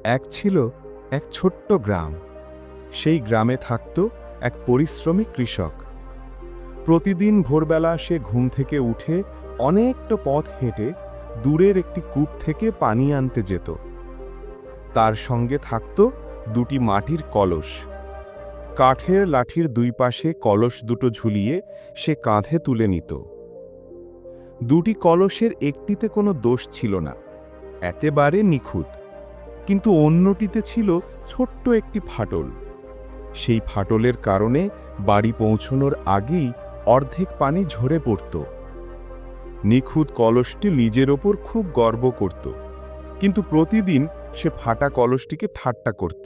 এক ছিল এক ছোট্ট গ্রাম। সেই গ্রামে থাকত এক পরিশ্রমী কৃষক। প্রতিদিন ভোরবেলা সে ঘুম থেকে উঠে অনেকটা পথ হেঁটে দূরের একটি কূপ থেকে পানি আনতে যেত। তার সঙ্গে থাকত দুটি মাটির কলস। কাঠের লাঠির দুই পাশে কলস দুটো ঝুলিয়ে সে কাঁধে তুলে নিত। দুটি কলসের একটিতে কোনো দোষ ছিল না, একেবারে নিখুঁত, কিন্তু অন্যটিতে ছিল ছোট্ট একটি ফাটল। সেই ফাটলের কারণে বাড়ি পৌঁছনোর আগেই অর্ধেক পানি ঝরে পড়ত। নিখুঁত কলসটি নিজের ওপর খুব গর্ব করত, কিন্তু প্রতিদিন সে ফাটা কলসটিকে ঠাট্টা করত।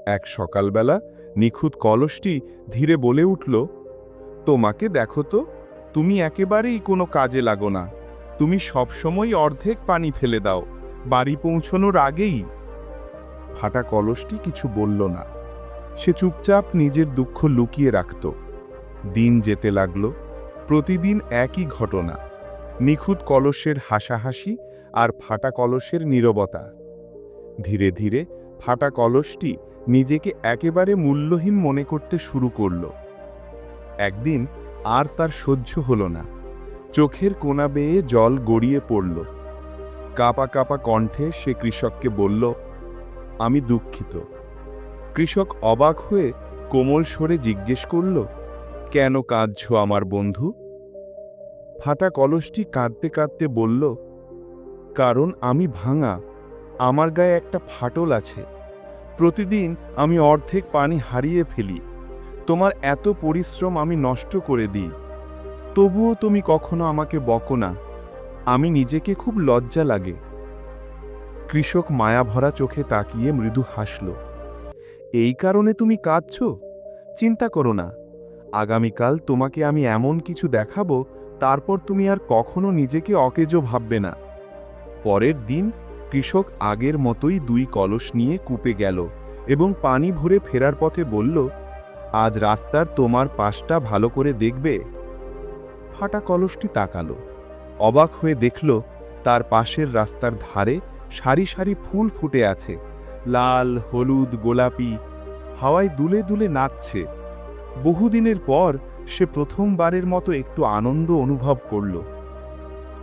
এক সকালবেলা নিখুঁত কলসটি ধীরে বলে উঠল, তোমাকে দেখো তো, তুমি একেবারেই কোনো কাজে লাগো না। তুমি সবসময় অর্ধেক পানি ফেলে দাও, বাড়ি পৌঁছনোর আগেই। ফাটা কলসটি কিছু বলল না। সে চুপচাপ নিজের দুঃখ লুকিয়ে রাখত। দিন যেতে লাগল। প্রতিদিন একই ঘটনা, নিখুঁত কলসের হাসাহাসি আর ফাটা কলসের নীরবতা। ধীরে ধীরে ফাটা কলসটি নিজেকে একেবারে মূল্যহীন মনে করতে শুরু করল। একদিন আর তার সহ্য হলো না। চোখের কোণা বেয়ে জল গড়িয়ে পড়ল। কাঁপা কাঁপা কণ্ঠে সে কৃষককে বলল, আমি দুঃখিত। কৃষক অবাক হয়ে কোমল স্বরে জিজ্ঞেস করল, কেন কাঁদছো আমার বন্ধু? ফাটা কলসটি কাঁদতে কাঁদতে বলল, কারণ আমি ভাঙা, আমার গায়ে একটা ফাটল আছে। প্রতিদিন আমি অর্ধেক পানি হারিয়ে ফেলি। তোমার এত পরিশ্রম আমি নষ্ট করে দিই, তবুও তুমি কখনো আমাকে বকো না। আমি নিজেকে খুব লজ্জা লাগে। কৃষক মায়াভরা চোখে তাকিয়ে মৃদু হাসল। এই কারণে তুমি কাঁদছো? চিন্তা করো না, আগামীকাল তোমাকে আমি এমন কিছু দেখাবো, তারপর তুমি আর কখনো নিজেকে অকেজো ভাববে না। পরের দিন কৃষক আগের মতোই দুই কলস নিয়ে কূপে গেল এবং পানি ভরে ফেরার পথে বলল, আজ রাস্তার তোমার পাশটা ভালো করে দেখবে। ফাটা কলসটি তাকালো। অবাক হয়ে দেখল তার পাশের রাস্তার ধারে সারি সারি ফুল ফুটে আছে, লাল, হলুদ, গোলাপি, হাওয়ায় দুলে দুলে নাচছে। বহুদিনের পর সে প্রথমবারের মতো একটু আনন্দ অনুভব করল।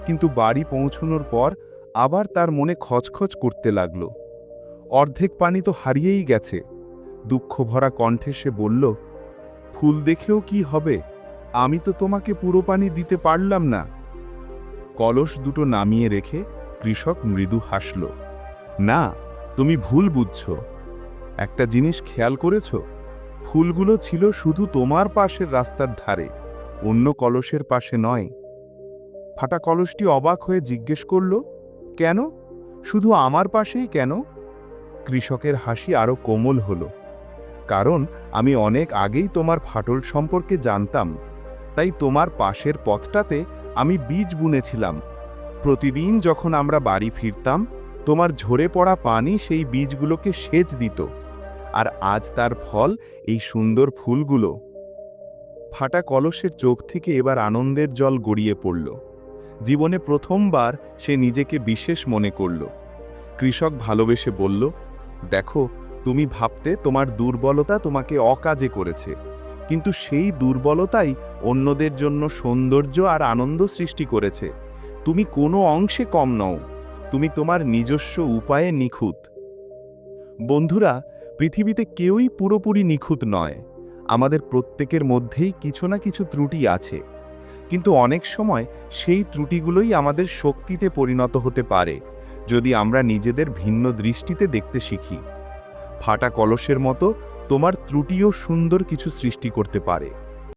কিন্তু বাড়ি পৌঁছনোর পর আবার তার মনে খচখচ করতে লাগল। অর্ধেক পানি তো হারিয়েই গেছে। দুঃখভরা কণ্ঠে সে বলল, ফুল দেখেও কি হবে? আমি তো তোমাকে পুরো পানি দিতে পারলাম না। কলস দুটো নামিয়ে রেখে কৃষক মৃদু হাসল। না, তুমি ভুল বুঝছ। একটা জিনিস খেয়াল করেছ? ফুলগুলো ছিল শুধু তোমার পাশের রাস্তার ধারে, অন্য কলসের পাশে নয়। ফাটা কলসটি অবাক হয়ে জিজ্ঞেস করল, কেন? শুধু আমার পাশেই কেন? কৃষকের হাসি আরো কোমল হল। কারণ আমি অনেক আগেই তোমার ফাটল সম্পর্কে জানতাম, তাই তোমার পাশের পথটাতে আমি বীজ বুনেছিলাম। প্রতিদিন যখন আমরা বাড়ি ফিরতাম, তোমার ঝরে পড়া পানি সেই বীজগুলোকে সেচ দিত, আর আজ তার ফল এই সুন্দর ফুলগুলো। ফাটা কলসের চোখ থেকে এবার আনন্দের জল গড়িয়ে পড়ল। জীবনে প্রথমবার সে নিজেকে বিশেষ মনে করল। কৃষক ভালোবেসে বলল, দেখো, তুমি ভাবতে তোমার দুর্বলতা তোমাকে অকাজে করেছে, কিন্তু সেই দুর্বলতাই অন্যদের জন্য সৌন্দর্য আর আনন্দ সৃষ্টি করেছে। তুমি কোনো অংশে কম নও, তুমি তোমার নিজস্ব উপায়ে নিখুঁত। বন্ধুরা, পৃথিবীতে কেউই পুরোপুরি নিখুঁত নয়। আমাদের প্রত্যেকের মধ্যেই কিছু না কিছু ত্রুটি আছে, কিন্তু অনেক সময় সেই ত্রুটিগুলোই আমাদের শক্তিতে পরিণত হতে পারে, যদি আমরা নিজেদের ভিন্ন দৃষ্টিতে দেখতে শিখি। ফাটা কলসের মতো তোমার ত্রুটিও সুন্দর কিছু সৃষ্টি করতে পারে।